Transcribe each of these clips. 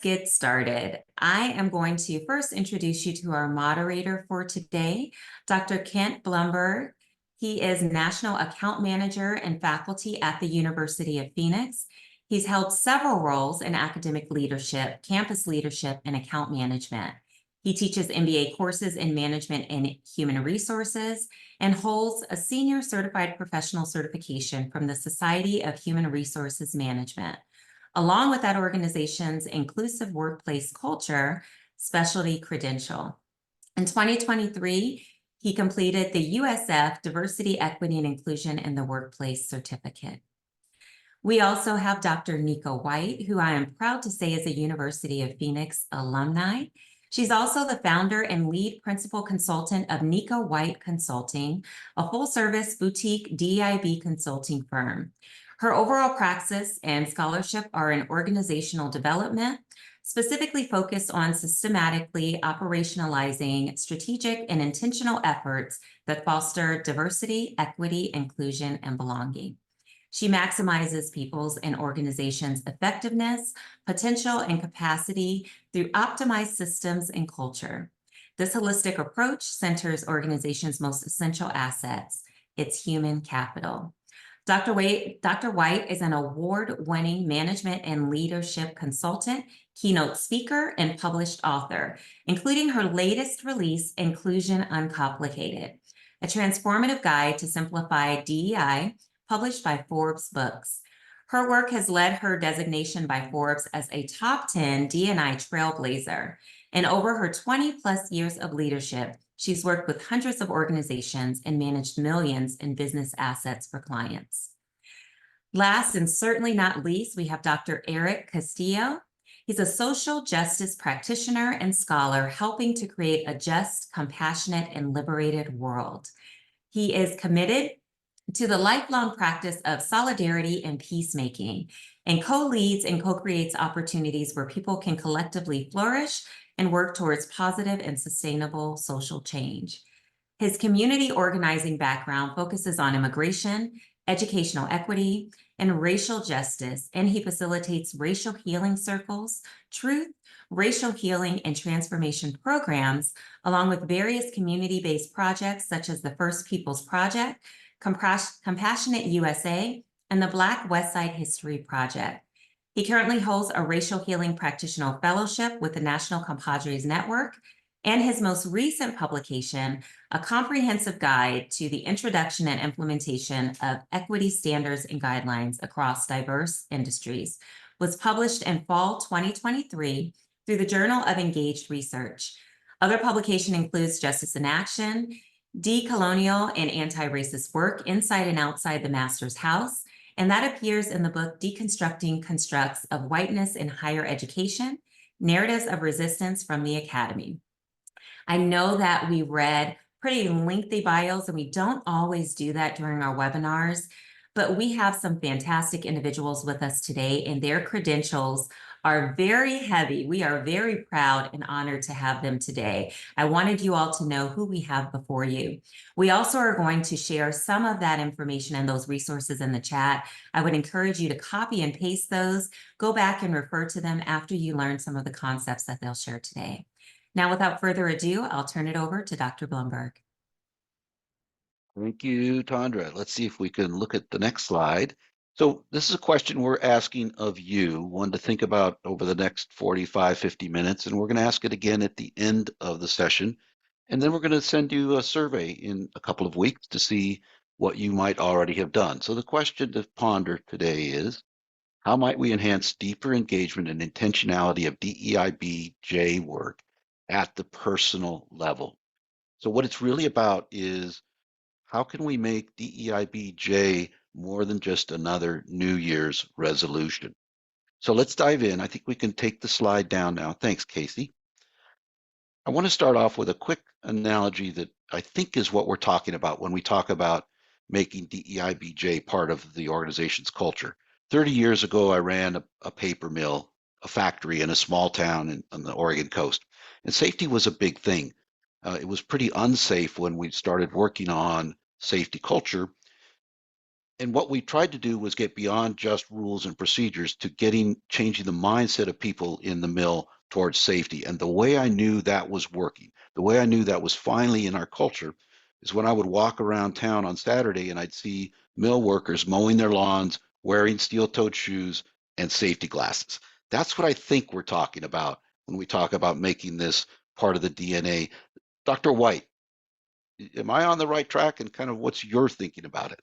get started. I am going to first introduce you to our moderator for today, Dr. Kent Blumberg. He is National Account Manager and faculty at the University of Phoenix. He's held several roles in academic leadership, campus leadership, and account management. He teaches MBA courses in management and human resources and holds a senior certified professional certification from the Society of Human Resources Management, along with that organization's inclusive workplace culture specialty credential. In 2023, he completed the USF Diversity, Equity, and Inclusion in the Workplace certificate. We also have Dr. Nika White, who I am proud to say is a University of Phoenix alumni. She's also the founder and lead principal consultant of Nika White Consulting, a full-service boutique DEIB consulting firm. Her overall praxis and scholarship are in organizational development, specifically focused on systematically operationalizing strategic and intentional efforts that foster diversity, equity, inclusion, and belonging. She maximizes people's and organizations' effectiveness, potential, and capacity through optimized systems and culture. This holistic approach centers organizations' most essential assets, its human capital. Dr. White is an award-winning management and leadership consultant, keynote speaker, and published author, including her latest release, Inclusion Uncomplicated, a transformative guide to simplify DEI, published by Forbes Books. Her work has led her designation by Forbes as a top 10 D&I trailblazer. And over her 20-plus years of leadership, she's worked with hundreds of organizations and managed millions in business assets for clients. Last and certainly not least, we have Dr. Eric Castillo. He's a social justice practitioner and scholar helping to create a just, compassionate, and liberated world. He is committed to the lifelong practice of solidarity and peacemaking, and co-leads and co-creates opportunities where people can collectively flourish and work towards positive and sustainable social change. His community organizing background focuses on immigration, educational equity, and racial justice, and he facilitates racial healing circles, truth, racial healing, and transformation programs, along with various community-based projects such as the First Peoples Project, Compassionate USA, and the Black West Side History Project. He currently holds a racial healing practitioner fellowship with the National Compadres Network, and his most recent publication, A Comprehensive Guide to the Introduction and Implementation of Equity Standards and Guidelines Across Diverse Industries, was published in fall 2023 through the Journal of Engaged Research. Other publication includes Justice in Action, Decolonial and Anti-Racist Work Inside and Outside the Master's House, and that appears in the book Deconstructing Constructs of Whiteness in Higher Education, Narratives of Resistance from the Academy. I know that we read pretty lengthy bios, and we don't always do that during our webinars, but we have some fantastic individuals with us today, and their credentials are very heavy. We are very proud and honored to have them today. I wanted you all to know who we have before you. We also are going to share some of that information and those resources in the chat. I would encourage you to copy and paste those, go back and refer to them after you learn some of the concepts that they'll share today. Now, without further ado, I'll turn it over to Dr. Blumberg. Thank you, Tondra. Let's see if we can look at the next slide. So this is a question we're asking of you, one to think about over the next 45, 50 minutes, and we're going to ask it again at the end of the session. And then we're going to send you a survey in a couple of weeks to see what you might already have done. So the question to ponder today is, how might we enhance deeper engagement and intentionality of DEIB-J work at the personal level? So what it's really about is, how can we make DEIB-J more than just another New Year's resolution? So let's dive in. I think we can take the slide down now. Thanks, Casey. I want to start off with a quick analogy that I think is what we're talking about when we talk about making DEIB-J part of the organization's culture. 30 years ago, I ran a paper mill, a factory in a small town on the Oregon coast, and safety was a big thing. It was pretty unsafe when we started working on safety culture. And what we tried to do was get beyond just rules and procedures to changing the mindset of people in the mill towards safety. And the way I knew that was working, the way I knew that was finally in our culture, is when I would walk around town on Saturday and I'd see mill workers mowing their lawns, wearing steel-toed shoes and safety glasses. That's what I think we're talking about when we talk about making this part of the DNA. Dr. White, am I on the right track, and kind of what's your thinking about it?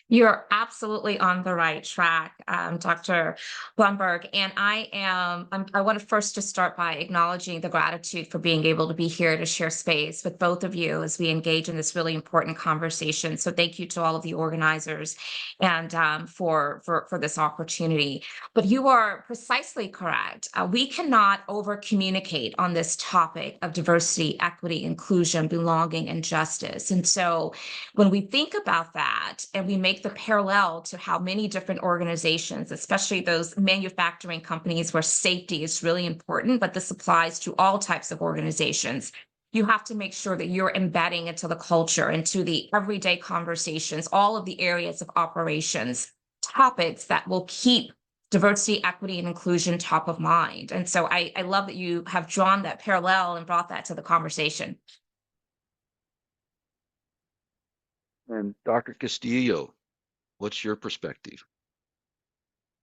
You're absolutely on the right track, Dr. Blumberg. And I want to first just start by acknowledging the gratitude for being able to be here to share space with both of you as we engage in this really important conversation. So thank you to all of the organizers and for this opportunity. But you are precisely correct. We cannot over communicate on this topic of diversity, equity, inclusion, belonging, and justice. And so when we think about that and we make the parallel to how many different organizations, especially those manufacturing companies where safety is really important, but this applies to all types of organizations, you have to make sure that you're embedding into the culture, into the everyday conversations, all of the areas of operations, topics that will keep diversity, equity, and inclusion top of mind. And so I love that you have drawn that parallel and brought that to the conversation. And Dr. Castillo, what's your perspective?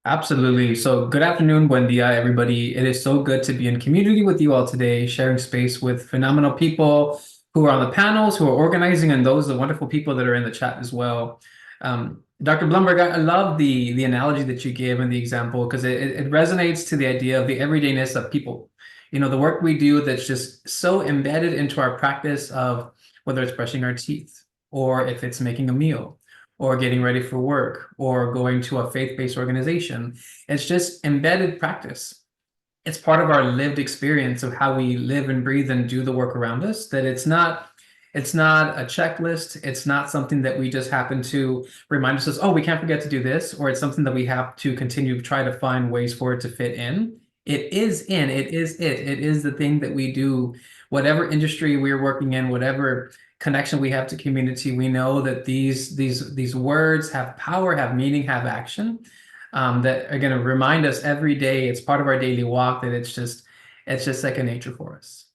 Absolutely. So good afternoon, buen dia, everybody. It is so good to be in community with you all today, sharing space with phenomenal people who are on the panels, who are organizing, and those the wonderful people that are in the chat as well. Dr. Blumberg, I love the analogy that you gave and the example, because it resonates to the idea of the everydayness of people. You know, the work we do that's just so embedded into our practice of whether it's brushing our teeth or if it's making a meal, or getting ready for work, or going to a faith-based organization. It's just embedded practice. It's part of our lived experience of how we live and breathe and do the work around us, that it's not a checklist. It's not something that we just happen to remind ourselves, oh, we can't forget to do this, or it's something that we have to continue to try to find ways for it to fit in. It is the thing that we do, whatever industry we're working in, whatever connection we have to community. We know that these words have power, have meaning, have action, that are going to remind us every day. It's part of our daily walk, that it's just second nature for us.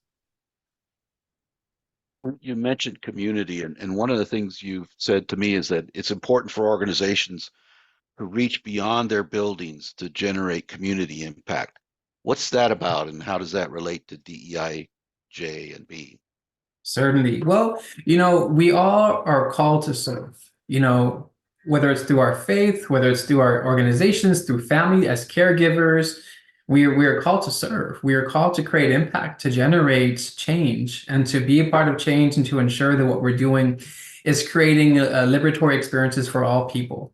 You mentioned community, and one of the things you've said to me is that it's important for organizations to reach beyond their buildings to generate community impact. What's that about, and how does that relate to DEI J and B? Certainly. Well, you know, we all are called to serve, you know, whether it's through our faith, whether it's through our organizations, through family, as caregivers, we are called to serve. We are called to create impact, to generate change, and to be a part of change, and to ensure that what we're doing is creating liberatory experiences for all people.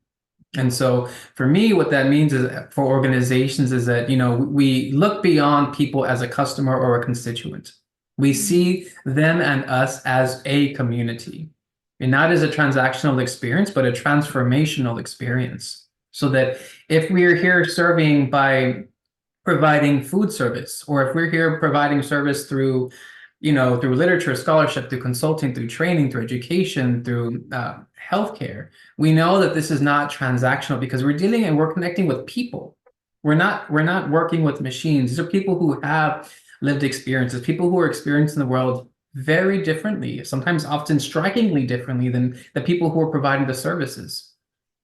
And so for me, what that means is, for organizations, is that, you know, we look beyond people as a customer or a constituent. We see them and us as a community, and not as a transactional experience, but a transformational experience. So that if we're here serving by providing food service, or if we're here providing service through, you know, through literature, scholarship, through consulting, through training, through education, through healthcare, we know that this is not transactional, because we're dealing and we're connecting with people. We're not working with machines. These are people who have lived experiences, people who are experiencing the world very differently, sometimes often strikingly differently than the people who are providing the services.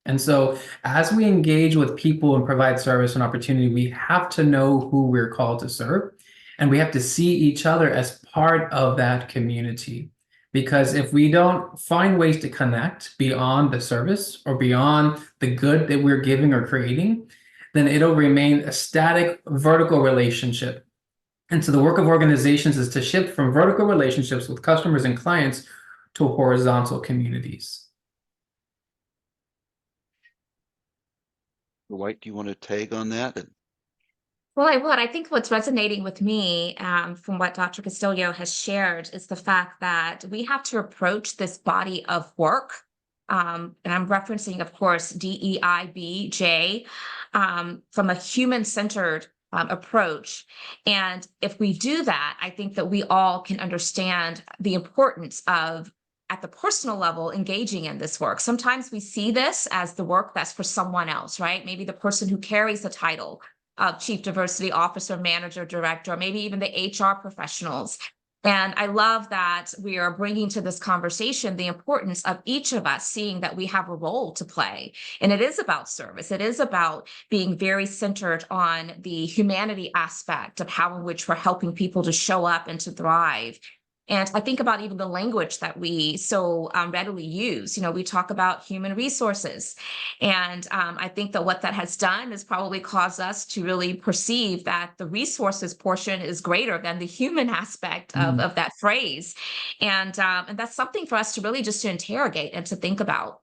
And so as we engage with people and provide service and opportunity, we have to know who we're called to serve, and we have to see each other as part of that community. Because if we don't find ways to connect beyond the service or beyond the good that we're giving or creating, then it'll remain a static vertical relationship. And so the work of organizations is to shift from vertical relationships with customers and clients to horizontal communities. White, do you want to tag on that? Well, I would. I think what's resonating with me from what Dr. Castillo has shared is the fact that we have to approach this body of work. And I'm referencing, of course, DEIB, from a human-centered approach. And if we do that, I think that we all can understand the importance of at the personal level engaging in this work. Sometimes we see this as the work that's for someone else, right? Maybe the person who carries the title of Chief Diversity Officer, Manager, Director, or maybe even the HR professionals. And I love that we are bringing to this conversation the importance of each of us seeing that we have a role to play. And it is about service. It is about being very centered on the humanity aspect of how in which we're helping people to show up and to thrive. And I think about even the language that we so readily use. You know, we talk about human resources. And I think that what that has done is probably caused us to really perceive that the resources portion is greater than the human aspect of that phrase. And that's something for us to really just to interrogate and to think about.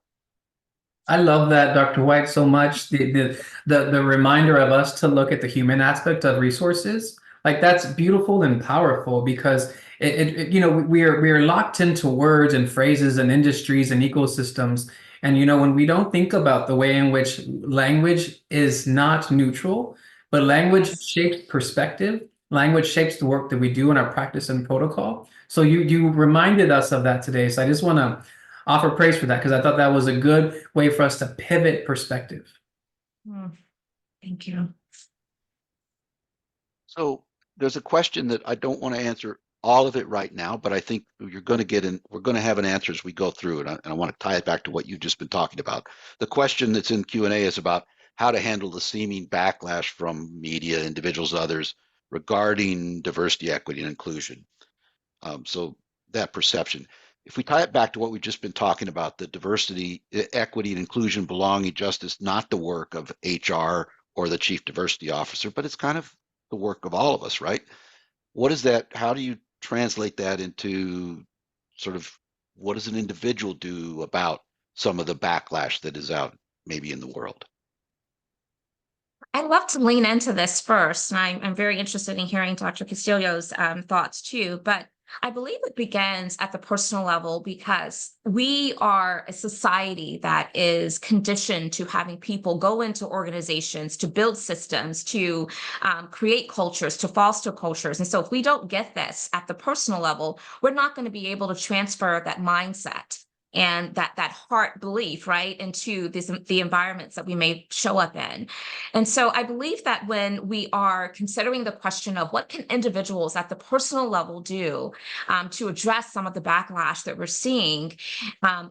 I love that, Dr. White, so much. The reminder of us to look at the human aspect of resources, like that's beautiful and powerful, because you know, we are locked into words and phrases and industries and ecosystems. And you know, when we don't think about the way in which language is not neutral, but language shapes perspective, language shapes the work that we do in our practice and protocol. So you reminded us of that today. So I just want to offer praise for that, because I thought that was a good way for us to pivot perspective. Thank you. So there's a question that I don't want to answer all of it right now, but I think you're going to get in. We're going to have an answer as we go through it, and I want to tie it back to what you've just been talking about. The question that's in Q&A is about how to handle the seeming backlash from media, individuals, others regarding diversity, equity, and inclusion. So that perception. If we tie it back to what we've just been talking about, the diversity, equity, and inclusion, belonging, justice, not the work of HR or the chief diversity officer, but it's kind of the work of all of us, right? What is that? How do you translate that into sort of what does an individual do about some of the backlash that is out maybe in the world? I'd love to lean into this first, and I'm very interested in hearing Dr. Castillo's thoughts too, but I believe it begins at the personal level because we are a society that is conditioned to having people go into organizations to build systems, to create cultures, to foster cultures. And so if we don't get this at the personal level, we're not going to be able to transfer that mindset and that heart belief, right, into the environments that we may show up in. And so I believe that when we are considering the question of what can individuals at the personal level do to address some of the backlash that we're seeing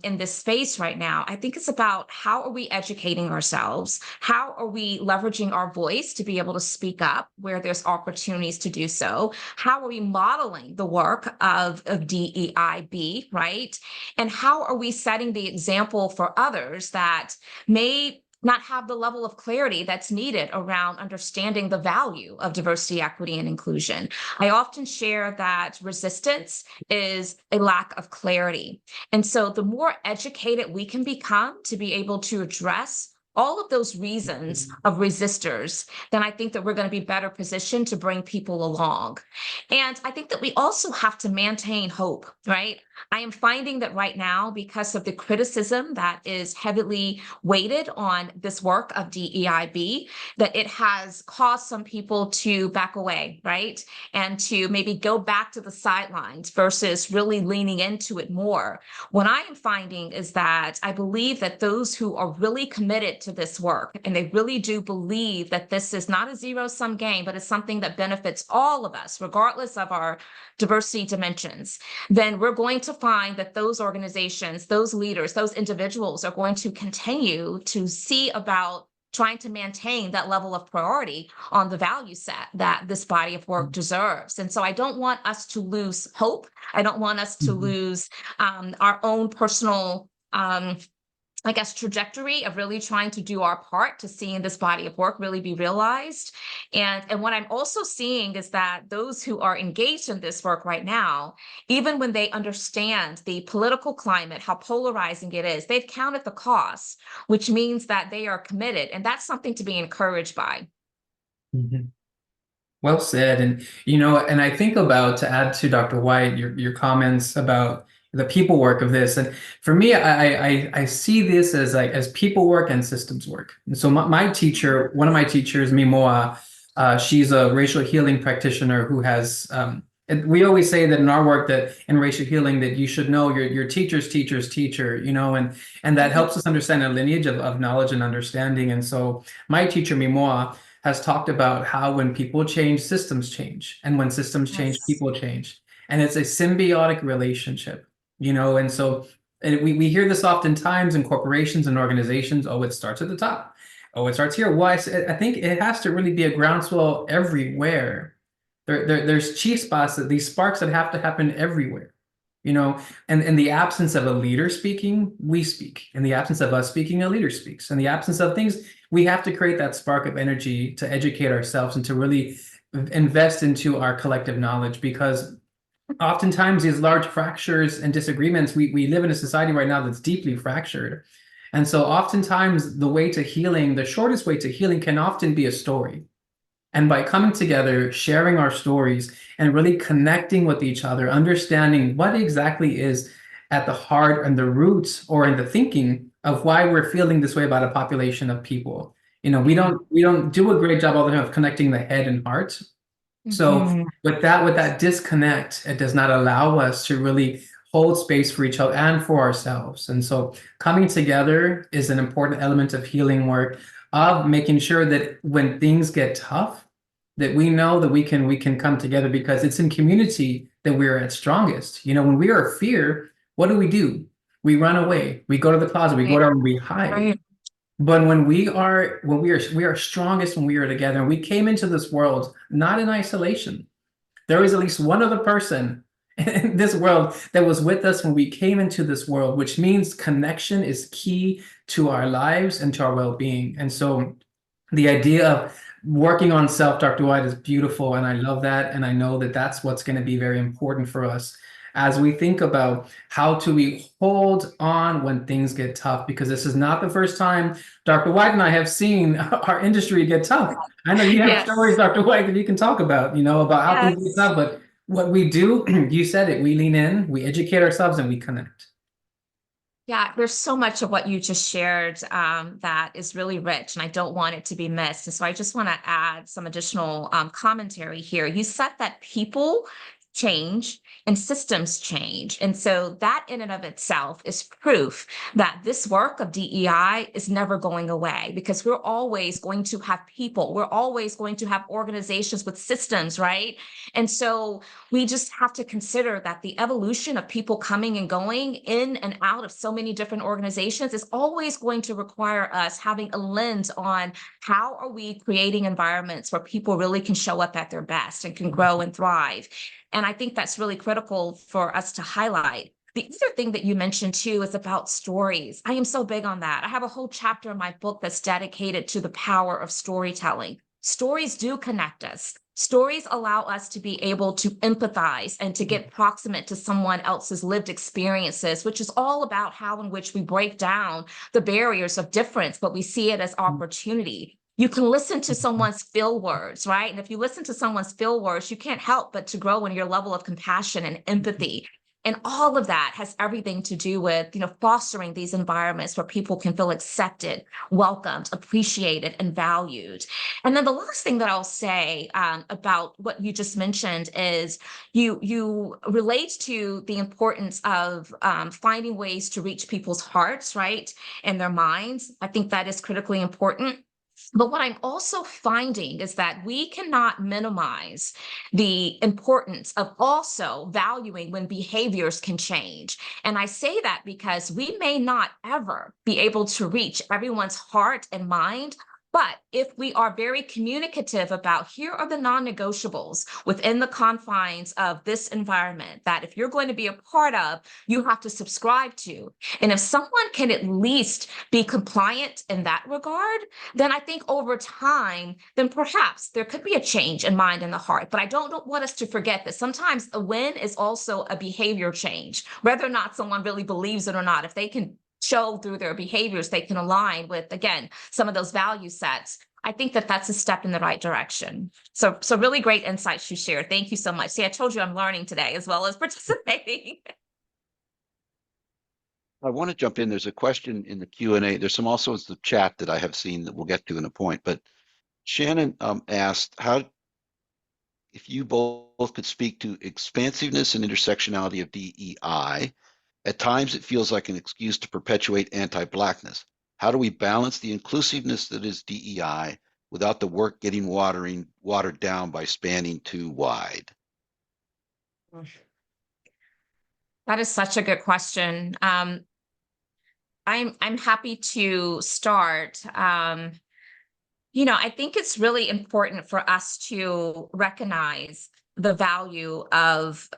in this space right now, I think it's about how are we educating ourselves? How are we leveraging our voice to be able to speak up where there's opportunities to do so? How are we modeling the work of DEIB, right? And how are we setting the example for others that may not have the level of clarity that's needed around understanding the value of diversity, equity, and inclusion? I often share that resistance is a lack of clarity. And so the more educated we can become to be able to address all of those reasons of resistors, then I think that we're going to be better positioned to bring people along. And I think that we also have to maintain hope, right? I am finding that right now, because of the criticism that is heavily weighted on this work of DEIB, that it has caused some people to back away, right? And to maybe go back to the sidelines versus really leaning into it more. What I am finding is that I believe that those who are really committed to this work, and they really do believe that this is not a zero-sum game, but it's something that benefits all of us, regardless of our diversity dimensions, then we're going to find that those organizations, those leaders, those individuals are going to continue to see about trying to maintain that level of priority on the value set that this body of work deserves. And so I don't want us to lose hope. I don't want us to lose our own personal I guess, trajectory of really trying to do our part to seeing this body of work really be realized. And what I'm also seeing is that those who are engaged in this work right now, even when they understand the political climate, how polarizing it is, they've counted the costs, which means that they are committed. And that's something to be encouraged by. Well said. And, you know, and I think about, to add to Dr. White, your comments about the people work of this. And for me, I see this as like as people work and systems work. And so my teacher, one of my teachers, Mimoa, she's a racial healing practitioner who has And we always say that in our work, that in racial healing, that you should know your teacher's teacher's teacher, and that helps us understand a lineage of knowledge and understanding. And so my teacher, Mimoa, has talked about how when people change, systems change. And when systems change, Yes. people change. And it's a symbiotic relationship, and so we hear this oftentimes in corporations and organizations. Oh, it starts at the top. Oh, it starts here. Well, I think it has to really be a groundswell everywhere. There's chief spots, that these sparks that have to happen everywhere, and in the absence of a leader speaking, we speak. In the absence of us speaking, a leader speaks. In the absence of things, we have to create that spark of energy to educate ourselves and to really invest into our collective knowledge, because oftentimes these large fractures and disagreements, we live in a society right now that's deeply fractured. And so oftentimes the shortest way to healing can often be a story. And by coming together, sharing our stories, and really connecting with each other, understanding what exactly is at the heart and the roots or in the thinking of why we're feeling this way about a population of people. We don't do a great job all the time of connecting the head and heart. So Mhm. with that disconnect, it does not allow us to really hold space for each other and for ourselves. And so coming together is an important element of healing work, of making sure that when things get tough, that we know that we can come together, because it's in community that we're at strongest. When we are fear, what do? We run away. We go to the closet. We go Right. down. We hide. Right. But we are strongest when we are together. And we came into this world not in isolation. There is at least one other person in this world that was with us when we came into this world, which means connection is key to our lives and to our well-being. And so the idea of working on self, Dr. White, is beautiful, and I love that. And I know that that's what's going to be very important for us as we think about how to we hold on when things get tough, because this is not the first time Dr. White and I have seen our industry get tough. I know you have Yes. stories, Dr. White, that you can talk about, about how things get Yes. tough, but what we do, you said it, we lean in, we educate ourselves, and we connect. Yeah, there's so much of what you just shared that is really rich, and I don't want it to be missed. And so I just want to add some additional commentary here. You said that people change and systems change. And so that in and of itself is proof that this work of DEI is never going away, because we're always going to have people, we're always going to have organizations with systems, right? And so we just have to consider that the evolution of people coming and going in and out of so many different organizations is always going to require us having a lens on how are we creating environments where people really can show up at their best and can grow and thrive. And I think that's really critical for us to highlight. The other thing that you mentioned too is about stories. I am so big on that. I have a whole chapter in my book that's dedicated to the power of storytelling. Stories do connect us. Stories allow us to be able to empathize and to get proximate to someone else's lived experiences, which is all about how in which we break down the barriers of difference, but we see it as opportunity. You can listen to someone's feel words, right? And if you listen to someone's feel words, you can't help but to grow in your level of compassion and empathy. And all of that has everything to do with, fostering these environments where people can feel accepted, welcomed, appreciated, and valued. And then the last thing that I'll say about what you just mentioned is you relate to the importance of finding ways to reach people's hearts, right, and their minds. I think that is critically important. But what I'm also finding is that we cannot minimize the importance of also valuing when behaviors can change. And I say that because we may not ever be able to reach everyone's heart and mind. But if we are very communicative about here are the non-negotiables within the confines of this environment that if you're going to be a part of, you have to subscribe to. And if someone can at least be compliant in that regard, then I think over time, then perhaps there could be a change in mind and the heart. But I don't want us to forget that sometimes a win is also a behavior change, whether or not someone really believes it or not. If they can show through their behaviors, they can align with, again, some of those value sets. I think that that's a step in the right direction. So really great insights you shared. Thank you so much. See, I told you I'm learning today as well as participating. I want to jump in. There's a question in the Q&A. There's some also in the chat that I have seen that we'll get to in a point. But Shannon asked, how if you both could speak to expansiveness and intersectionality of DEI. At times, it feels like an excuse to perpetuate anti-Blackness. How do we balance the inclusiveness that is DEI without the work getting watered down by spanning too wide? That is such a good question. I'm happy to start. I think it's really important for us to recognize the value of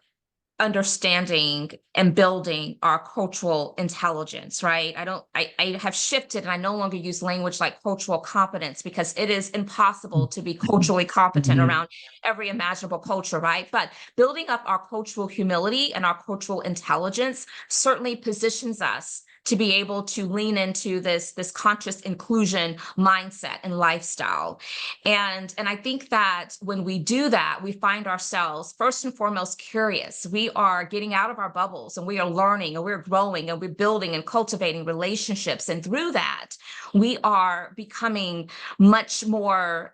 understanding and building our cultural intelligence, right? I have shifted and I no longer use language like cultural competence because it is impossible to be culturally competent around every imaginable culture, right? But building up our cultural humility and our cultural intelligence certainly positions us to be able to lean into this conscious inclusion mindset and lifestyle. And I think that when we do that, we find ourselves first and foremost curious. We are getting out of our bubbles and we are learning and we're growing and we're building and cultivating relationships. And through that, we are becoming much more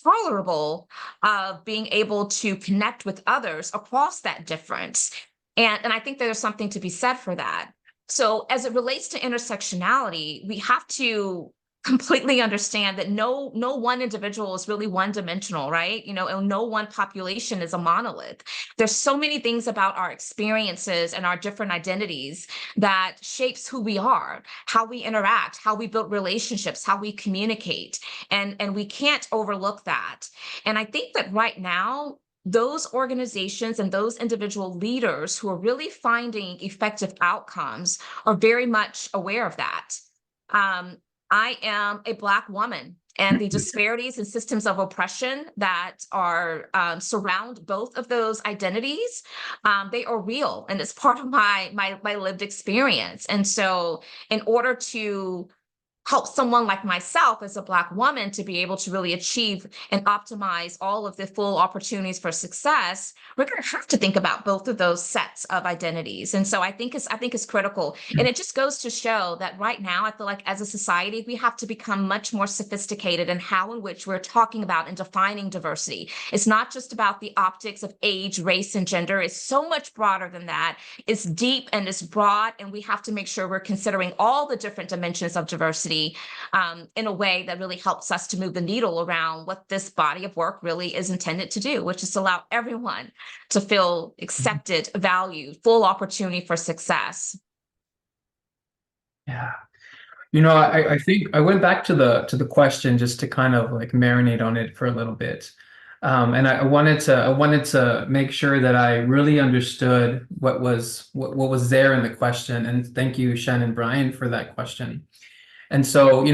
tolerable of being able to connect with others across that difference. And I think there's something to be said for that. So as it relates to intersectionality, we have to completely understand that no one individual is really one-dimensional, right? And no one population is a monolith. There's so many things about our experiences and our different identities that shapes who we are, how we interact, how we build relationships, how we communicate, and we can't overlook that. And I think that right now, those organizations and those individual leaders who are really finding effective outcomes are very much aware of that. I am a Black woman, and the disparities and systems of oppression that are surround both of those identities, they are real, and it's part of my lived experience. And so, in order to help someone like myself as a Black woman to be able to really achieve and optimize all of the full opportunities for success, we're going to have to think about both of those sets of identities. And so I think it's critical. And it just goes to show that right now, I feel like as a society, we have to become much more sophisticated in how in which we're talking about and defining diversity. It's not just about the optics of age, race, and gender. It's so much broader than that. It's deep and it's broad, and we have to make sure we're considering all the different dimensions of diversity in a way that really helps us to move the needle around what this body of work really is intended to do, which is to allow everyone to feel accepted, valued, full opportunity for success. Yeah. I think I went back to the question just to kind of like marinate on it for a little bit. And I wanted to make sure that I really understood what was there in the question. And thank you, Shannon Bryan, for that question. And so,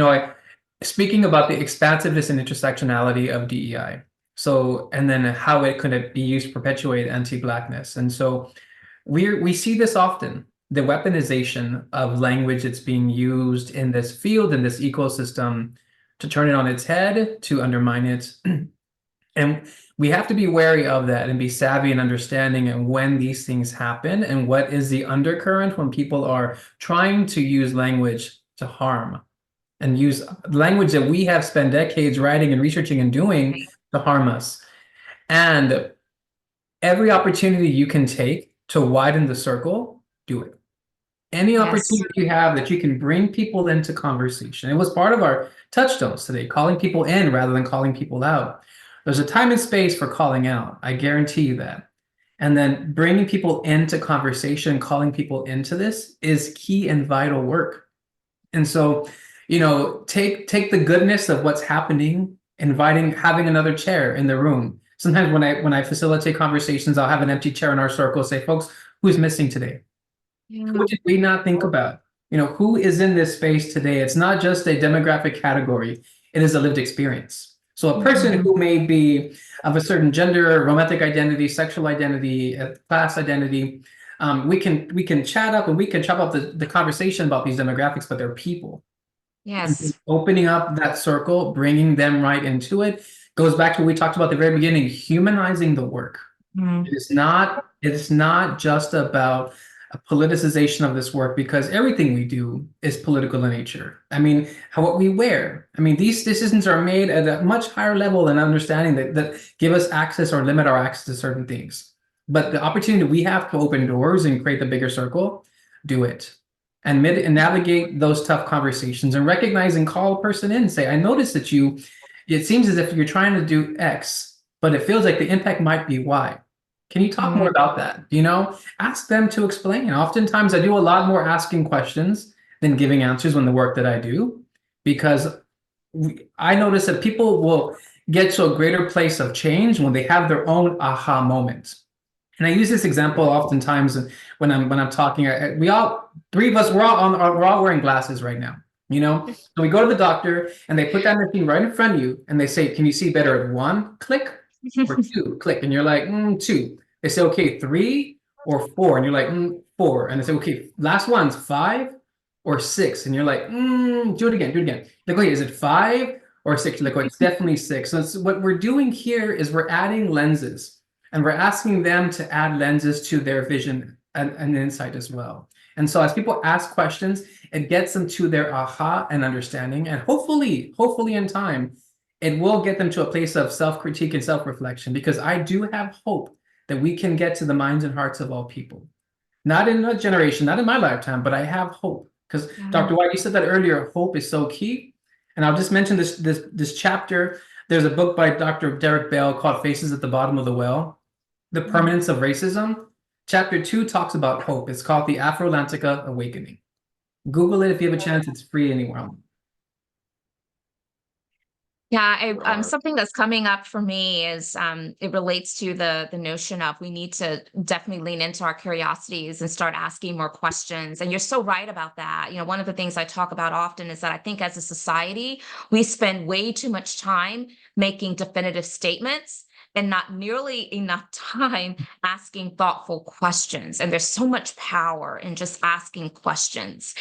speaking about the expansiveness and intersectionality of DEI, and then how it could be used to perpetuate anti-Blackness. And so we see this often, the weaponization of language that's being used in this field, in this ecosystem, to turn it on its head, to undermine it. And we have to be wary of that and be savvy and understanding and when these things happen and what is the undercurrent when people are trying to use language to harm and use language that we have spent decades writing and researching and doing to harm us. And every opportunity you can take to widen the circle, do it. Any opportunity you have that you can bring people into conversation. It was part of our touchstones today, calling people in rather than calling people out. There's a time and space for calling out. I guarantee you that. And then bringing people into conversation, calling people into this is key and vital work. And so, take the goodness of what's happening, having another chair in the room. Sometimes when I facilitate conversations, I'll have an empty chair in our circle, say, folks, who's missing today? Who did we not think about? Who is in this space today? It's not just a demographic category. It is a lived experience. So a person who may be of a certain gender, romantic identity, sexual identity, class identity, we can chat up and we can chop up the conversation about these demographics, but they're people. Yes. Opening up that circle, bringing them right into it, goes back to what we talked about at the very beginning, humanizing the work. It's not just about a politicization of this work because everything we do is political in nature. I mean, what we wear. I mean, these decisions are made at a much higher level and understanding that give us access or limit our access to certain things. But the opportunity we have to open doors and create a bigger circle, do it. And navigate those tough conversations and recognize and call a person in and say, I noticed that it seems as if you're trying to do X, but it feels like the impact might be Y. Can you talk more about that? Ask them to explain. Oftentimes I do a lot more asking questions than giving answers when the work that I do, because I notice that people will get to a greater place of change when they have their own aha moment. And I use this example oftentimes when I'm talking. Three of us, we're all wearing glasses right now. So we go to the doctor and they put that machine right in front of you and they say, "Can you see better at 1 click or 2 click?" And you're like, 2. They say, "Okay, 3 or 4," and you're like, 4. And they say, "Okay, last one's 5 or 6," and you're like, do it again. Like, "Okay, is it 5 or 6?" You're like, "Oh, it's definitely 6." So what we're doing here is we're adding lenses. And we're asking them to add lenses to their vision and insight as well. And so as people ask questions, it gets them to their aha and understanding. And hopefully in time, it will get them to a place of self-critique and self-reflection, because I do have hope that we can get to the minds and hearts of all people. Not in a generation, not in my lifetime, but I have hope. Because Dr. White, you said that earlier, hope is so key. And I'll just mention this chapter. There's a book by Dr. Derek Bell called Faces at the Bottom of the Well. The Permanence of Racism. Chapter 2 talks about hope. It's called the Afro-Atlantica Awakening. Google it if you have a chance. It's free anywhere. Yeah, something that's coming up for me is it relates to the notion of we need to definitely lean into our curiosities and start asking more questions. And you're so right about that. One of the things I talk about often is that I think as a society, we spend way too much time making definitive statements and not nearly enough time asking thoughtful questions. And there's so much power in just asking questions.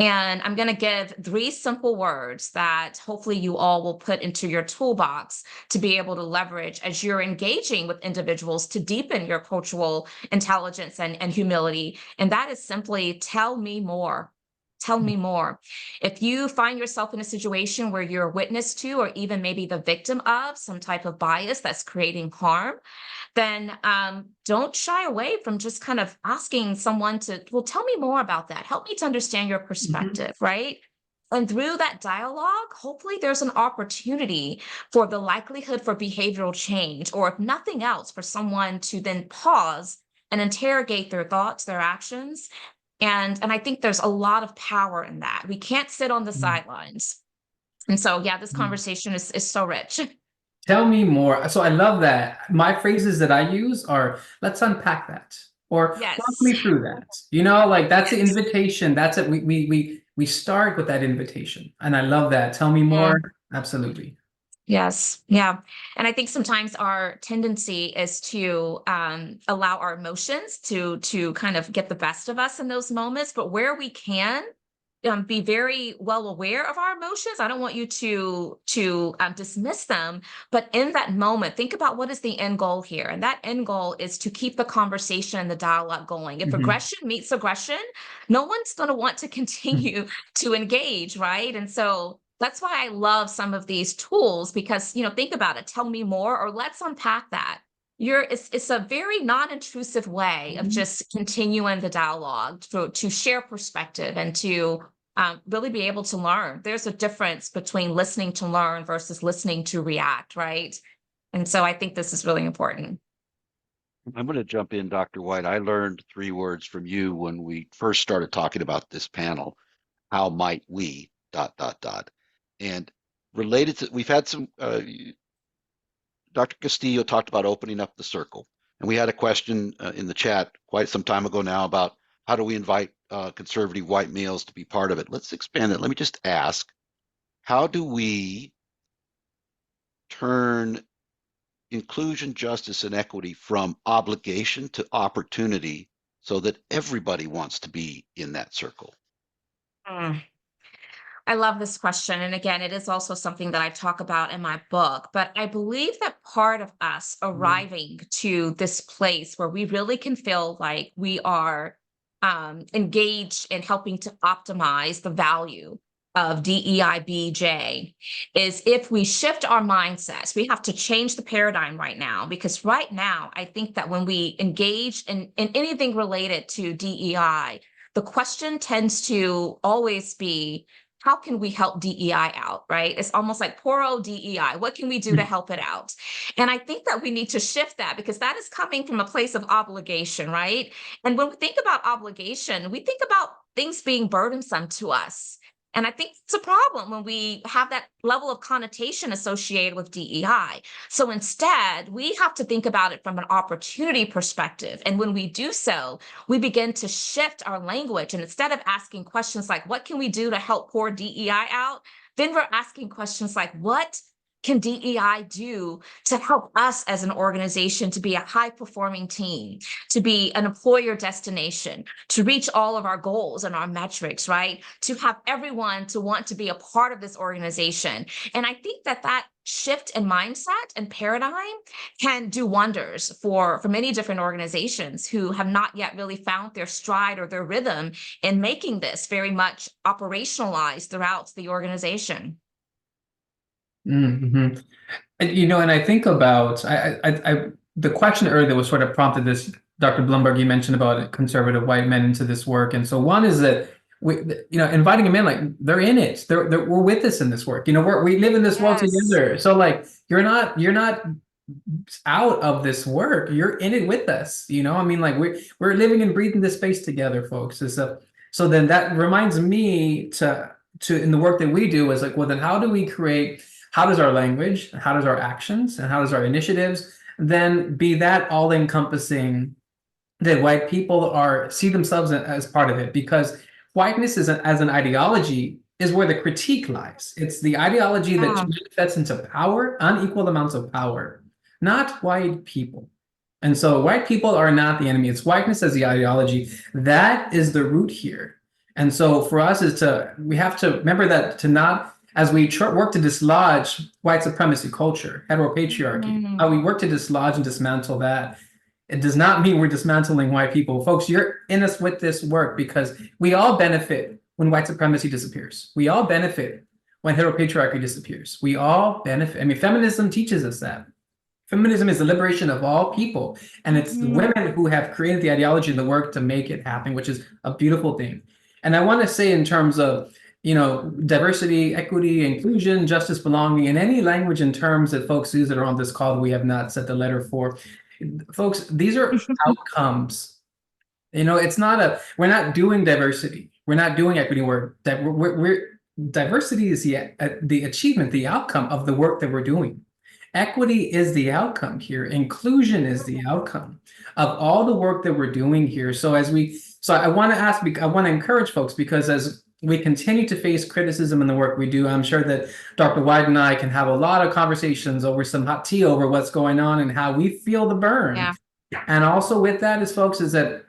And I'm going to give 3 simple words that hopefully you all will put into your toolbox to be able to leverage as you're engaging with individuals to deepen your cultural intelligence and humility. And that is simply, tell me more. Tell me more. If you find yourself in a situation where you're a witness to, or even maybe the victim of some type of bias that's creating harm, then don't shy away from just kind of asking someone to, well, tell me more about that. Help me to understand your perspective, right? And through that dialogue, hopefully there's an opportunity for the likelihood for behavioral change, or if nothing else, for someone to then pause and interrogate their thoughts, their actions. And I think there's a lot of power in that. We can't sit on the sidelines. And so, yeah, this conversation is so rich. Tell me more. So I love that. My phrases that I use are, let's unpack that, or Yes. walk me through that. Like that's the invitation. That's it. We start with that invitation. And I love that. Tell me more. Absolutely. Yes. Yeah. And I think sometimes our tendency is to allow our emotions to kind of get the best of us in those moments. But where we can, be very well aware of our emotions. I don't want you to dismiss them, but in that moment, think about what is the end goal here. And that end goal is to keep the conversation and the dialogue going. If aggression meets aggression, no one's going to want to continue to engage, right? And so that's why I love some of these tools, because, think about it, tell me more, or let's unpack that. It's a very non-intrusive way of just continuing the dialogue to share perspective and to really be able to learn. There's a difference between listening to learn versus listening to react, right? And so I think this is really important. I'm going to jump in, Dr. White. I learned 3 words from you when we first started talking about this panel. How might we ... And related to, we've had some, Dr. Castillo talked about opening up the circle. And we had a question in the chat quite some time ago now about how do we invite conservative white males to be part of it? Let's expand it. Let me just ask, how do we turn inclusion, justice, and equity from obligation to opportunity so that everybody wants to be in that circle? I love this question. And again, it is also something that I talk about in my book. But I believe that part of us arriving to this place where we really can feel like we are engage in helping to optimize the value of DEIBJ is if we shift our mindsets, we have to change the paradigm right now, because right now, I think that when we engage in anything related to DEI, the question tends to always be, how can we help DEI out, right? It's almost like poor old DEI. What can we do to help it out? And I think that we need to shift that, because that is coming from a place of obligation, right? And when we think about obligation, we think about things being burdensome to us. And I think it's a problem when we have that level of connotation associated with DEI. So instead, we have to think about it from an opportunity perspective. And when we do so, we begin to shift our language. And instead of asking questions like, what can we do to help poor DEI out? Then we're asking questions like, what can DEI do to help us as an organization to be a high-performing team, to be an employer destination, to reach all of our goals and our metrics, right? To have everyone to want to be a part of this organization. And I think that that shift in mindset and paradigm can do wonders for many different organizations who have not yet really found their stride or their rhythm in making this very much operationalized throughout the organization. Mm-hmm. And, and I think about the question earlier that was sort of prompted this, Dr. Blumberg, you mentioned about conservative white men into this work. And so one is that inviting them in, like they're in it, we're with us in this work. We live in this world together. So like, you're not out of this work, you're in it with us. I mean, like we're living and breathing this space together, folks. So then that reminds me to in the work that we do is like, well, then how does our language, how does our actions, and how does our initiatives then be that all-encompassing that white people see themselves as part of it? Because whiteness as an ideology is where the critique lies. It's the ideology that manifests into power, unequal amounts of power, not white people. And so white people are not the enemy. It's whiteness as the ideology. That is the root here. And so for us we have to remember that as we work to dislodge white supremacy culture, heteropatriarchy, how we work to dislodge and dismantle that, it does not mean we're dismantling white people. Folks, you're in us with this work because we all benefit when white supremacy disappears. We all benefit when heteropatriarchy disappears. We all benefit. I mean, feminism teaches us that. Feminism is the liberation of all people. And it's the women who have created the ideology and the work to make it happen, which is a beautiful thing. And I want to say in terms of diversity, equity, inclusion, justice, belonging, in any language and terms that folks use that are on this call that we have not set the letter for. Folks, these are outcomes. It's not we're not doing diversity. We're not doing equity work. Diversity is the achievement, the outcome of the work that we're doing. Equity is the outcome here. Inclusion is the outcome of all the work that we're doing here. So I want to encourage folks, because as we continue to face criticism in the work we do, I'm sure that Dr. White and I can have a lot of conversations over some hot tea over what's going on and how we feel the burn. Yeah. And also with that is that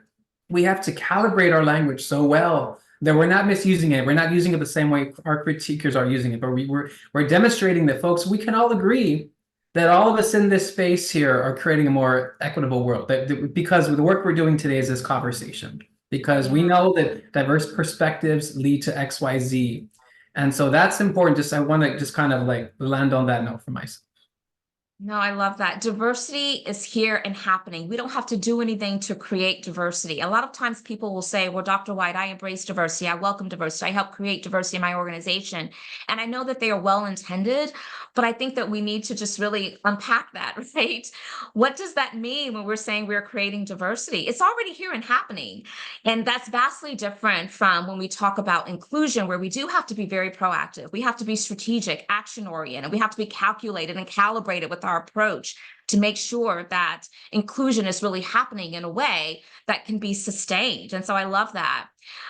we have to calibrate our language so well that we're not misusing it. We're not using it the same way our critiquers are using it, but we're demonstrating that, folks, we can all agree that all of us in this space here are creating a more equitable world, because the work we're doing today is this conversation. Because we know that diverse perspectives lead to XYZ. And so that's important. I want to just kind of like land on that note for myself. No, I love that. Diversity is here and happening. We don't have to do anything to create diversity. A lot of times people will say, well, Dr. White, I embrace diversity. I welcome diversity. I help create diversity in my organization. And I know that they are well-intended, but I think that we need to just really unpack that, right? What does that mean when we're saying we're creating diversity? It's already here and happening. And that's vastly different from when we talk about inclusion, where we do have to be very proactive. We have to be strategic, action-oriented. We have to be calculated and calibrated with our approach to make sure that inclusion is really happening in a way that can be sustained. And so I love that.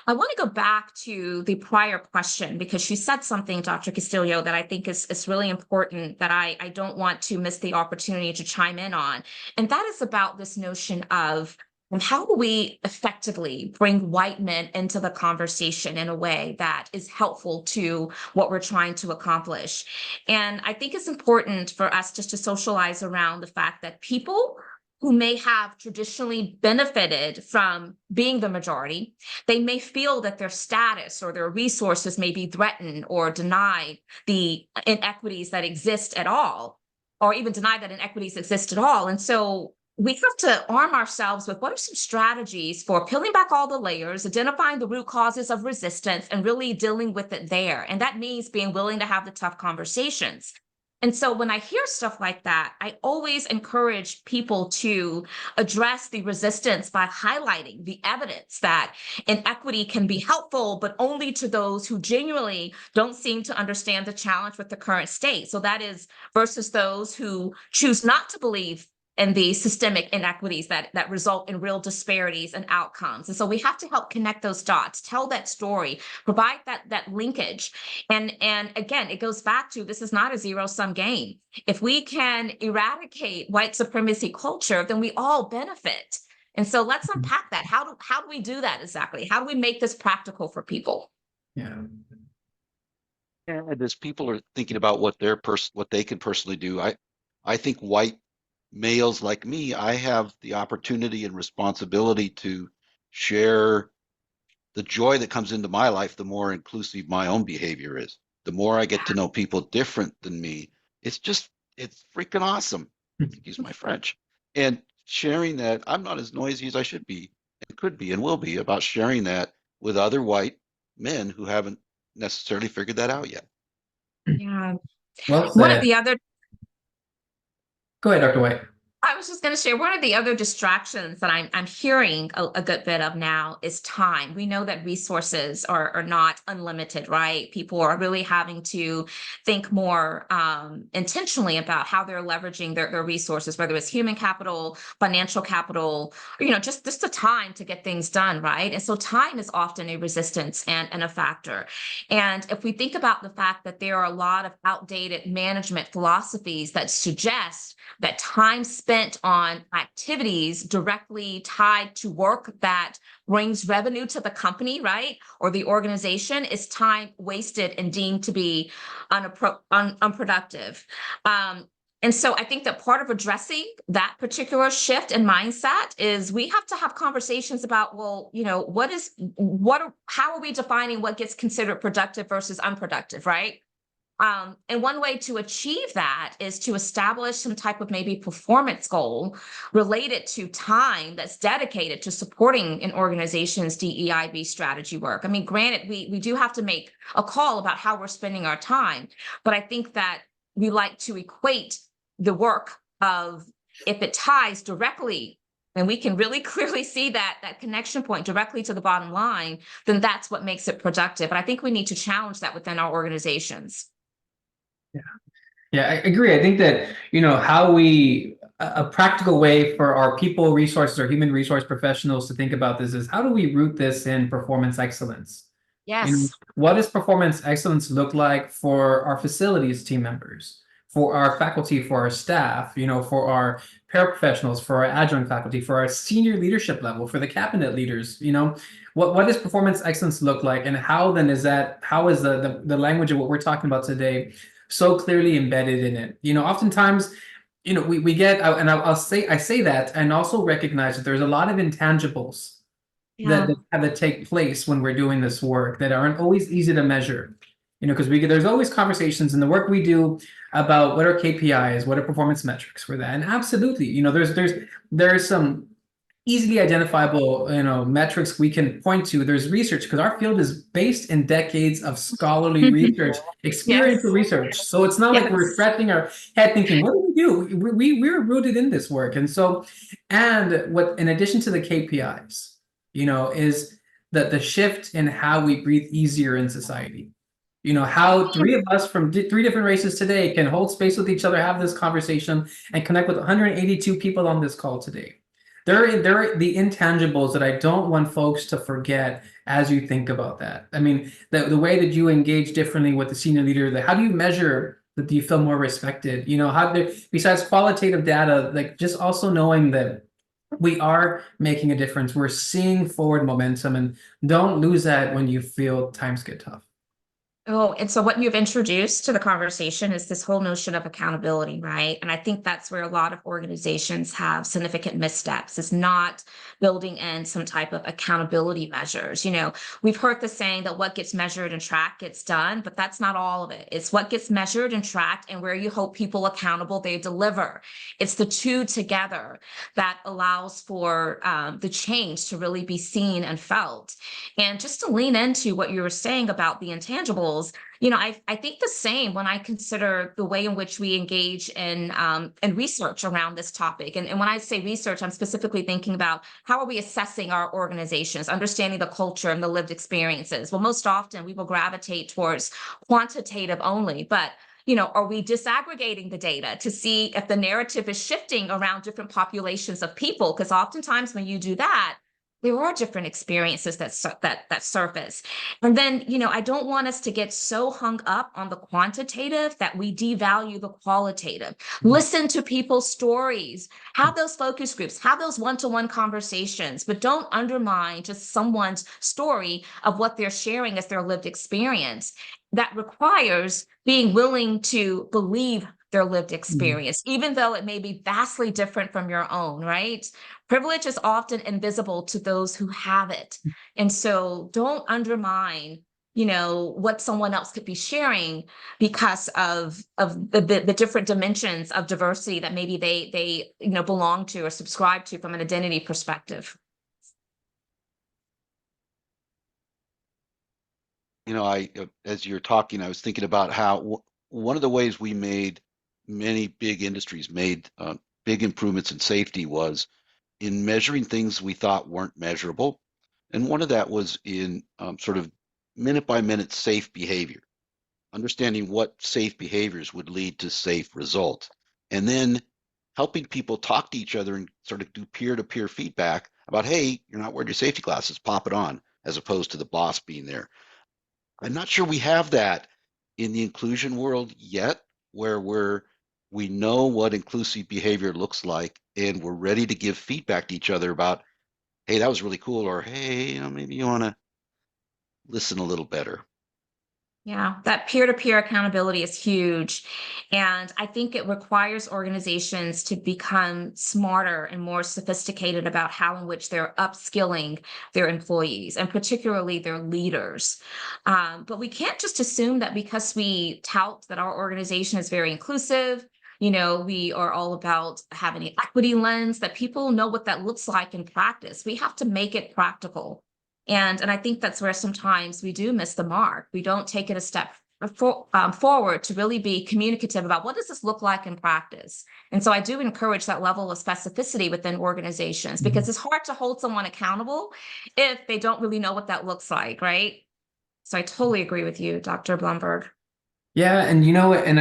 I want to go back to the prior question, because she said something, Dr. Castillo, that I think is really important, that I don't want to miss the opportunity to chime in on. And that is about this notion of how do we effectively bring white men into the conversation in a way that is helpful to what we're trying to accomplish? And I think it's important for us just to socialize around the fact that people who may have traditionally benefited from being the majority, they may feel that their status or their resources may be threatened or denied the inequities that exist at all, or even deny that inequities exist at all. And so we have to arm ourselves with what are some strategies for peeling back all the layers, identifying the root causes of resistance, and really dealing with it there. And that means being willing to have the tough conversations. And so when I hear stuff like that, I always encourage people to address the resistance by highlighting the evidence that inequity can be helpful, but only to those who genuinely don't seem to understand the challenge with the current state. So that is versus those who choose not to believe and the systemic inequities that result in real disparities and outcomes. And so we have to help connect those dots, tell that story, provide that linkage. And again, it goes back to, this is not a zero-sum game. If we can eradicate white supremacy culture, then we all benefit. And so let's unpack that. How do we do that exactly? How do we make this practical for people? Yeah. And as people are thinking about what they can personally do, I think white males like me, I have the opportunity and responsibility to share the joy that comes into my life the more inclusive my own behavior is. The more I get to know people different than me, it's freaking awesome. Excuse my French. And sharing that, I'm not as noisy as I should be and could be and will be about sharing that with other white men who haven't necessarily figured that out yet. Yeah. Well One of said. the other Go ahead, Dr. White. I was just going to share one of the other distractions that I'm hearing a good bit of now is time. We know that resources are not unlimited, right? People are really having to think more intentionally about how they're leveraging their resources, whether it's human capital, financial capital, or, just the time to get things done, right? And so time is often a resistance and a factor. And if we think about the fact that there are a lot of outdated management philosophies that suggest that time spent on activities directly tied to work that brings revenue to the company, right, or the organization is time wasted and deemed to be unproductive. And so I think that part of addressing that particular shift in mindset is we have to have conversations about, well, how are we defining what gets considered productive versus unproductive, right? And one way to achieve that is to establish some type of maybe performance goal related to time that's dedicated to supporting an organization's DEIB strategy work. I mean, granted, we do have to make a call about how we're spending our time, but I think that we like to equate the work of, if it ties directly, and we can really clearly see that connection point directly to the bottom line, then that's what makes it productive. And I think we need to challenge that within our organizations. Yeah, I agree. I think that, how a practical way for our people resources or human resource professionals to think about this is, how do we root this in performance excellence? Yes. What does performance excellence look like for our facilities team members, for our faculty, for our staff, for our paraprofessionals, for our adjunct faculty, for our senior leadership level, for the cabinet leaders? What does performance excellence look like, and how is the language of what we're talking about today so clearly embedded in it? Oftentimes, we get, and I say that, and also recognize that there's a lot of intangibles that have to take place when we're doing this work that aren't always easy to measure. Because there's always conversations in the work we do about what are KPIs, what are performance metrics for that, and absolutely, there's some easily identifiable metrics we can point to. There's research, because our field is based in decades of scholarly research, experiential research. So it's not like we're scratching our head thinking, what do we do? We're rooted in this work. And so, and what, in addition to the KPIs, is that the shift in how we breathe easier in society. How three of us from three different races today can hold space with each other, have this conversation, and connect with 182 people on this call today. There are the intangibles that I don't want folks to forget as you think about that. I mean, the way that you engage differently with the senior leader, how do you measure that you feel more respected? Besides qualitative data, like just also knowing that we are making a difference. We're seeing forward momentum, and don't lose that when you feel times get tough. Oh, and so what you've introduced to the conversation is this whole notion of accountability, right? And I think that's where a lot of organizations have significant missteps. It's not building in some type of accountability measures. We've heard the saying that what gets measured and tracked gets done, but that's not all of it. It's what gets measured and tracked and where you hold people accountable, they deliver. It's the two together that allows for the change to really be seen and felt. And just to lean into what you were saying about the intangibles, I think the same when I consider the way in which we engage in research around this topic. And when I say research, I'm specifically thinking about how are we assessing our organizations, understanding the culture and the lived experiences. Well, most often we will gravitate towards quantitative only, but are we disaggregating the data to see if the narrative is shifting around different populations of people? Because oftentimes when you do that, there are different experiences that surface. And then, I don't want us to get so hung up on the quantitative that we devalue the qualitative. Listen to people's stories, have those focus groups, have those one-to-one conversations, but don't undermine just someone's story of what they're sharing as their lived experience. That requires being willing to believe their lived experience, even though it may be vastly different from your own, right? Privilege is often invisible to those who have it. And so don't undermine, what someone else could be sharing because of the different dimensions of diversity that maybe they belong to or subscribe to from an identity perspective. As you're talking, I was thinking about how one of the ways we made many big industries made big improvements in safety was in measuring things we thought weren't measurable. And one of that was in sort of minute by minute safe behavior, understanding what safe behaviors would lead to safe results. And then helping people talk to each other and sort of do peer-to-peer feedback about, hey, you're not wearing your safety glasses, pop it on, as opposed to the boss being there. I'm not sure we have that in the inclusion world yet, where we know what inclusive behavior looks like and we're ready to give feedback to each other about, hey, that was really cool, or hey, maybe you want to listen a little better. Yeah, that peer-to-peer accountability is huge. And I think it requires organizations to become smarter and more sophisticated about how in which they're upskilling their employees and particularly their leaders. But we can't just assume that because we tout that our organization is very inclusive, we are all about having an equity lens, that people know what that looks like in practice. We have to make it practical. And I think that's where sometimes we do miss the mark. We don't take it a step forward to really be communicative about what does this look like in practice. And so I do encourage that level of specificity within organizations because it's hard to hold someone accountable if they don't really know what that looks like, right? So I totally agree with you, Dr. Blumberg. Yeah, and and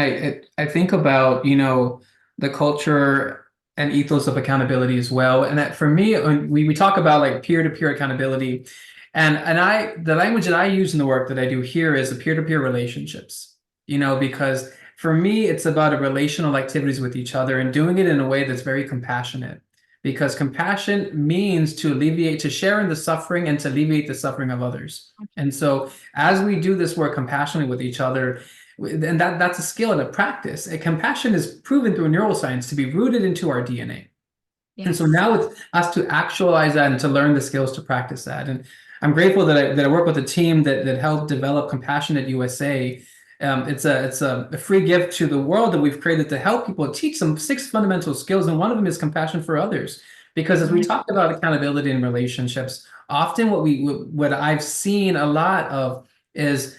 I think about, the culture and ethos of accountability as well. And that for me, when we talk about like peer-to-peer accountability, and the language that I use in the work that I do here is the peer-to-peer relationships, because for me, it's about relational activities with each other and doing it in a way that's very compassionate. Because compassion means to share in the suffering and to alleviate the suffering of others. And so as we do this work compassionately with each other, and that's a skill and a practice. Compassion is proven through neuroscience to be rooted into our DNA. Yes. And so now it's us to actualize that and to learn the skills to practice that. And I'm grateful that I work with a team that helped develop Compassionate USA. It's a free gift to the world that we've created to help people teach them 6 fundamental skills, and one of them is compassion for others. Because as we talk about accountability in relationships, often what I've seen a lot of is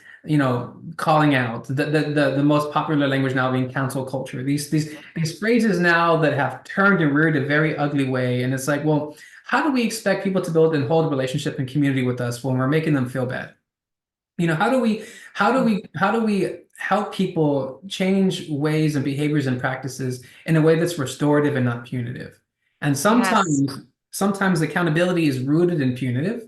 calling out, the most popular language now being cancel culture. These phrases now that have turned and reared a very ugly way. And it's like, well, how do we expect people to build and hold a relationship and community with us when we're making them feel bad? How do we help people change ways and behaviors and practices in a way that's restorative and not punitive? And sometimes accountability is rooted in punitive.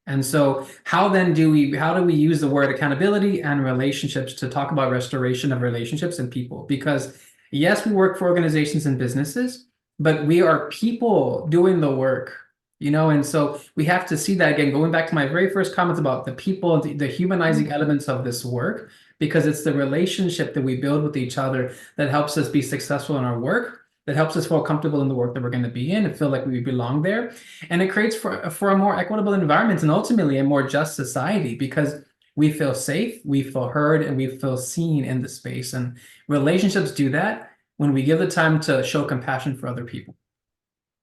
And so how do we use the word accountability and relationships to talk about restoration of relationships and people? Because yes, we work for organizations and businesses, but we are people doing the work, and so we have to see that again, going back to my very first comments about the people, the humanizing elements of this work, because it's the relationship that we build with each other that helps us be successful in our work, that helps us feel comfortable in the work that we're going to be in and feel like we belong there. And it creates for a more equitable environment and ultimately a more just society, because we feel safe, we feel heard, and we feel seen in the space. And relationships do that when we give the time to show compassion for other people.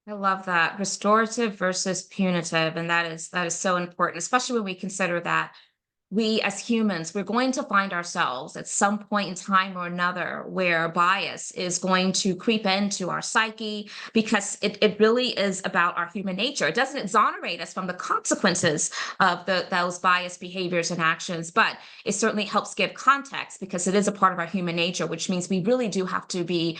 I love that. Restorative versus punitive. And that is so important, especially when we consider that we as humans, we're going to find ourselves at some point in time or another where bias is going to creep into our psyche, because it really is about our human nature. It doesn't exonerate us from the consequences of those biased behaviors and actions, but it certainly helps give context because it is a part of our human nature, which means we really do have to be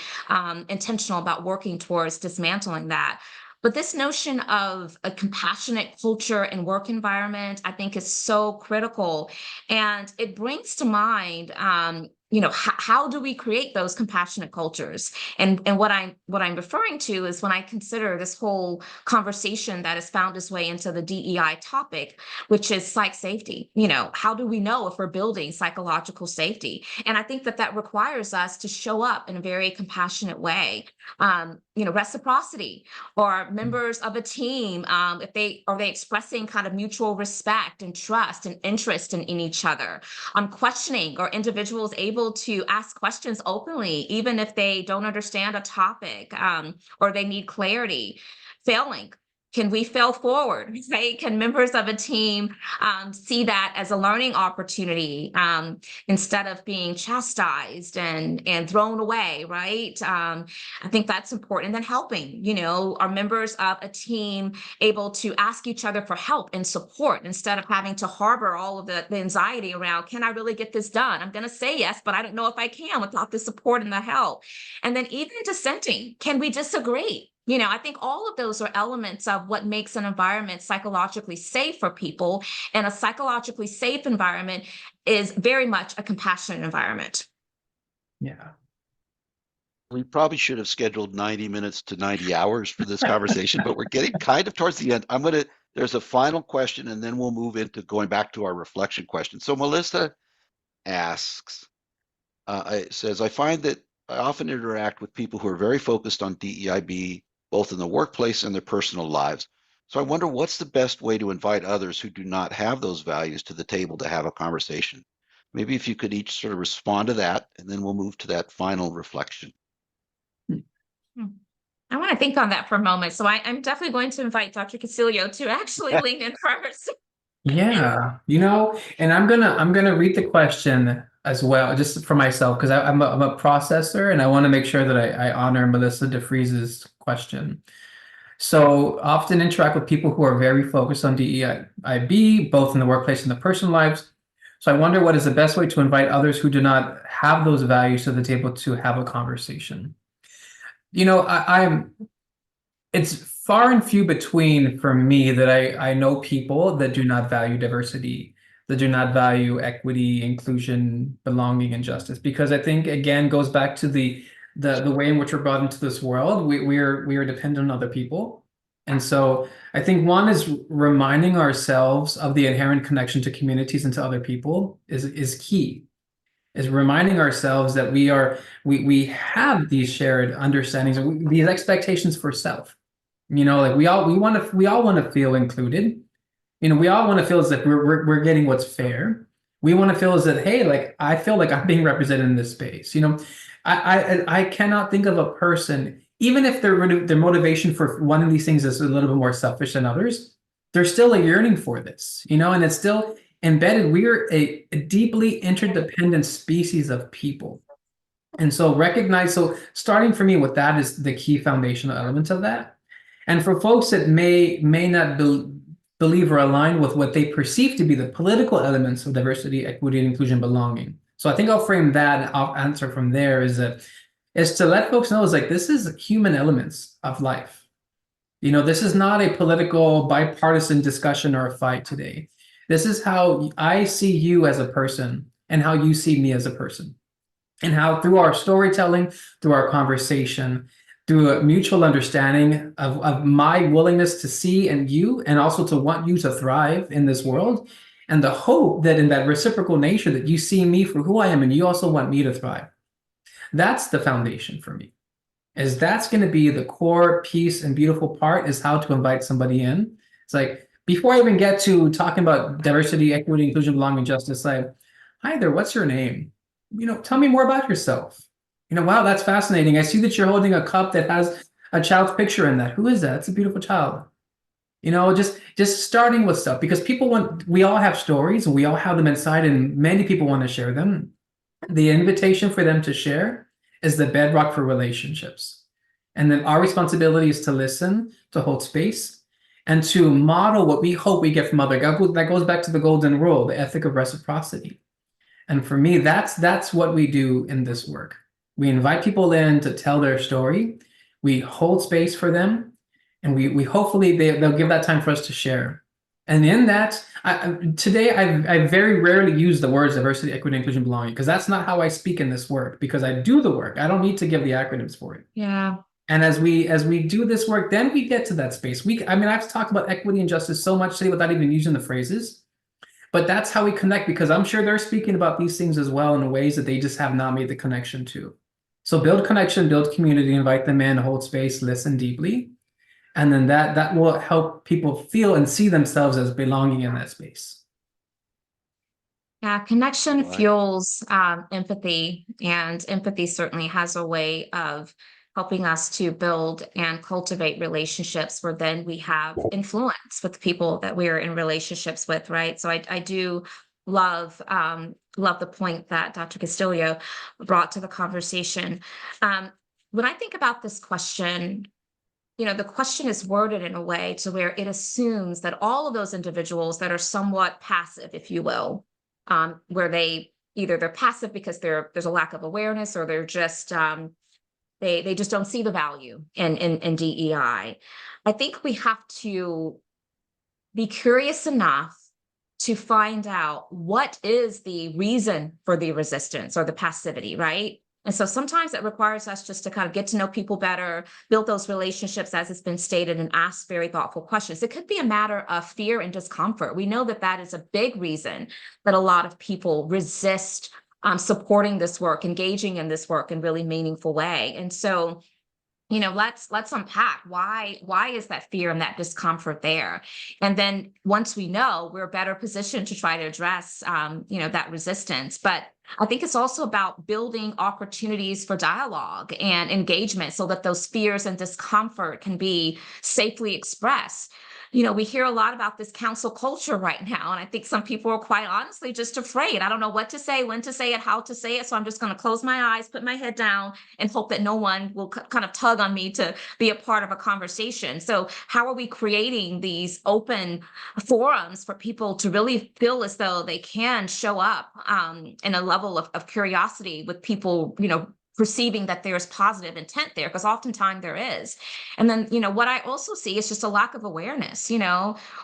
intentional about working towards dismantling that. But this notion of a compassionate culture and work environment, I think, is so critical. And it brings to mind, how do we create those compassionate cultures? And what I'm referring to is when I consider this whole conversation that has found its way into the DEI topic, which is psych safety. How do we know if we're building psychological safety? And I think that requires us to show up in a very compassionate way. Reciprocity, or members of a team, if they expressing kind of mutual respect and trust and interest in each other. Questioning, or individuals able to ask questions openly, even if they don't understand a topic, or they need clarity. Failing. Can we fail forward? Right? Can members of a team see that as a learning opportunity instead of being chastised and thrown away? Right? I think that's important. And then helping. Are members of a team able to ask each other for help and support instead of having to harbor all of the anxiety around, can I really get this done? I'm going to say yes, but I don't know if I can without the support and the help. And then even dissenting. Can we disagree? I think all of those are elements of what makes an environment psychologically safe for people. And a psychologically safe environment is very much a compassionate environment. Yeah. We probably should have scheduled 90 minutes to 90 hours for this conversation, but we're getting kind of towards the end. There's a final question, and then we'll move into going back to our reflection question. So Melissa asks, it says, I find that I often interact with people who are very focused on DEIB, both in the workplace and their personal lives. So I wonder, what's the best way to invite others who do not have those values to the table to have a conversation? Maybe if you could each sort of respond to that, and then we'll move to that final reflection. I want to think on that for a moment. So I'm definitely going to invite Dr. Casilio to actually lean in first. Yeah, and I'm gonna read the question as well, just for myself, because I'm a processor and I want to make sure that I honor Melissa DeFries's question. So often interact with people who are very focused on DEIB, both in the workplace and the personal lives. So I wonder, what is the best way to invite others who do not have those values to the table to have a conversation? It's far and few between for me that I know people that do not value diversity, that do not value equity, inclusion, belonging, and justice. Because I think, again, goes back to the way in which we're brought into this world. We are dependent on other people. And so I think one is reminding ourselves of the inherent connection to communities and to other people is key. Is reminding ourselves that we have these shared understandings, these expectations for self. We all want to feel included. We all want to feel as if we're getting what's fair. We want to feel as that, hey, like I feel like I'm being represented in this space. I cannot think of a person, even if their motivation for one of these things is a little bit more selfish than others, there's still a yearning for this, and it's still embedded. We are a deeply interdependent species of people. And so starting for me with that is the key foundational element of that. And for folks that may not believe or align with what they perceive to be the political elements of diversity, equity, and inclusion, belonging. So I think I'll frame that and I'll answer from there is to let folks know this is human elements of life. This is not a political bipartisan discussion or a fight today. This is how I see you as a person and how you see me as a person. And how through our storytelling, through our conversation, through a mutual understanding of my willingness to see and also to want you to thrive in this world, And the hope that in that reciprocal nature that you see me for who I am and you also want me to thrive. That's the foundation for me. Is that's going to be the core piece and beautiful part is how to invite somebody in. It's like, before I even get to talking about diversity, equity, inclusion, belonging, justice, like, hi there, what's your name? Tell me more about yourself. Wow, that's fascinating. I see that you're holding a cup that has a child's picture in that. Who is that? It's a beautiful child. Just starting with stuff, because we all have stories and we all have them inside and many people want to share them. The invitation for them to share is the bedrock for relationships. And then our responsibility is to listen, to hold space, and to model what we hope we get from other. That goes back to the golden rule, the ethic of reciprocity. And for me, that's what we do in this work. We invite people in to tell their story. We hold space for them, and we hopefully they'll give that time for us to share. And in that, today I very rarely use the words diversity, equity, inclusion, belonging, because that's not how I speak in this work. Because I do the work, I don't need to give the acronyms for it. Yeah. And as we do this work, then we get to that space. I've talked about equity and justice so much today without even using the phrases. But that's how we connect, because I'm sure they're speaking about these things as well in ways that they just have not made the connection to. So build connection, build community, invite them in, hold space, listen deeply. And then that will help people feel and see themselves as belonging in that space. Yeah, connection Right. fuels empathy, and empathy certainly has a way of helping us to build and cultivate relationships where then we have influence with the people that we're in relationships with, right? So I do love the point that Dr. Castillo brought to the conversation. When I think about this question, the question is worded in a way to where it assumes that all of those individuals that are somewhat passive, if you will, where they're passive because there's a lack of awareness, or they're just they just don't see the value in DEI. I think we have to be curious enough to find out what is the reason for the resistance or the passivity, right? And so sometimes it requires us just to kind of get to know people better, build those relationships as it's been stated, and ask very thoughtful questions. It could be a matter of fear and discomfort. We know that is a big reason that a lot of people resist supporting this work, engaging in this work in really meaningful way. And so, let's unpack why is that fear and that discomfort there? And then once we know, we're better positioned to try to address, that resistance. But I think it's also about building opportunities for dialogue and engagement so that those fears and discomfort can be safely expressed. We hear a lot about this council culture right now, and I think some people are quite honestly just afraid. I don't know what to say, when to say it, how to say it. So I'm just going to close my eyes, put my head down, and hope that no one will kind of tug on me to be a part of a conversation. So how are we creating these open forums for people to really feel as though they can show up in a level of curiosity with people, perceiving that there's positive intent there, because oftentimes there is. And then, what I also see is just a lack of awareness.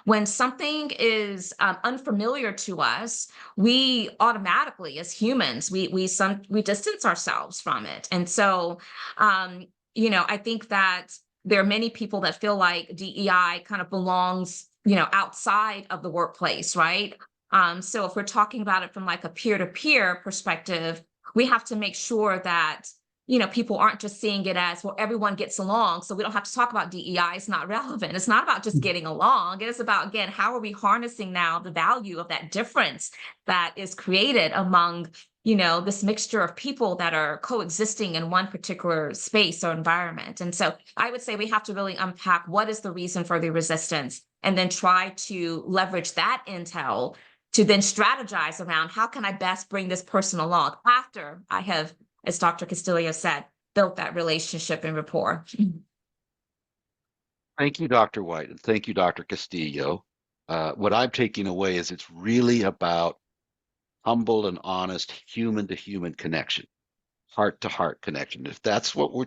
When something is unfamiliar to us, we automatically, as humans, we distance ourselves from it. And so, I think that there are many people that feel like DEI kind of belongs, outside of the workplace, right? So if we're talking about it from like a peer-to-peer perspective, we have to make sure that, people aren't just seeing it as, well, everyone gets along, so we don't have to talk about DEI. It's not relevant. It's not about just getting along. It is about, again, how are we harnessing now the value of that difference that is created among, this mixture of people that are coexisting in one particular space or environment. And so I would say we have to really unpack what is the reason for the resistance, and then try to leverage that intel to then strategize around how can I best bring this person along after I have, as Dr. Castillo said, built that relationship and rapport. Thank you, Dr. White, and thank you, Dr. Castillo. What I'm taking away is it's really about humble and honest human-to-human connection, heart-to-heart connection. If that's what we're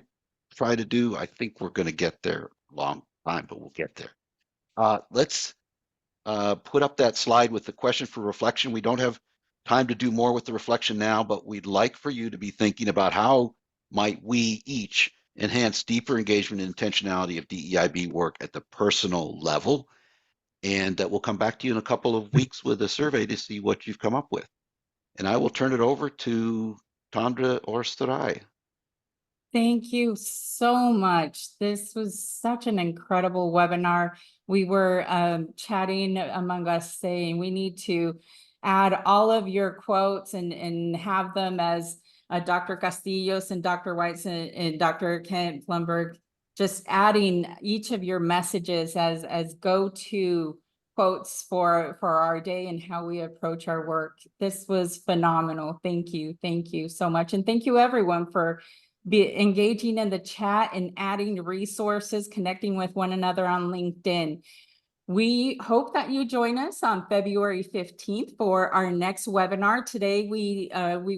trying to do, I think we're going to get there a long time, but we'll get there. Let's put up that slide with the question for reflection. We don't have time to do more with the reflection now, but we'd like for you to be thinking about how might we each enhance deeper engagement and intentionality of DEIB work at the personal level. And we'll come back to you in a couple of weeks with a survey to see what you've come up with. And I will turn it over to Tandra or Sarai. Thank you so much. This was such an incredible webinar. We were chatting among us saying we need to add all of your quotes and have them as Dr. Castillos and Dr. White and Dr. Kent Blumberg, just adding each of your messages as go-to quotes for our day and how we approach our work. This was phenomenal. Thank you so much. And thank you everyone for engaging in the chat and adding resources, connecting with one another on LinkedIn. We hope that you join us on February 15th for our next webinar. Today, we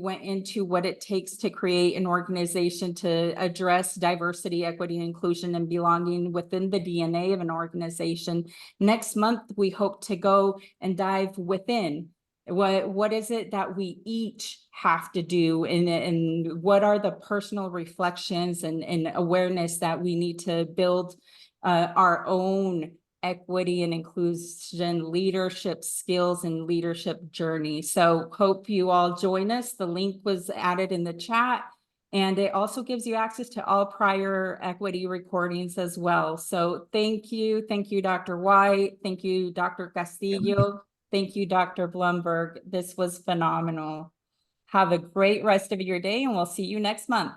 went into what it takes to create an organization to address diversity, equity, inclusion, and belonging within the DNA of an organization. Next month, we hope to go and dive within. What is it that we each have to do, and what are the personal reflections and awareness that we need to build our own equity and inclusion leadership skills and leadership journey. So hope you all join us. The link was added in the chat, and it also gives you access to all prior equity recordings as well. So thank you, Dr. White. Thank you, Dr. Castillo. Thank you, Dr. Blumberg. This was phenomenal. Have a great rest of your day, and we'll see you next month.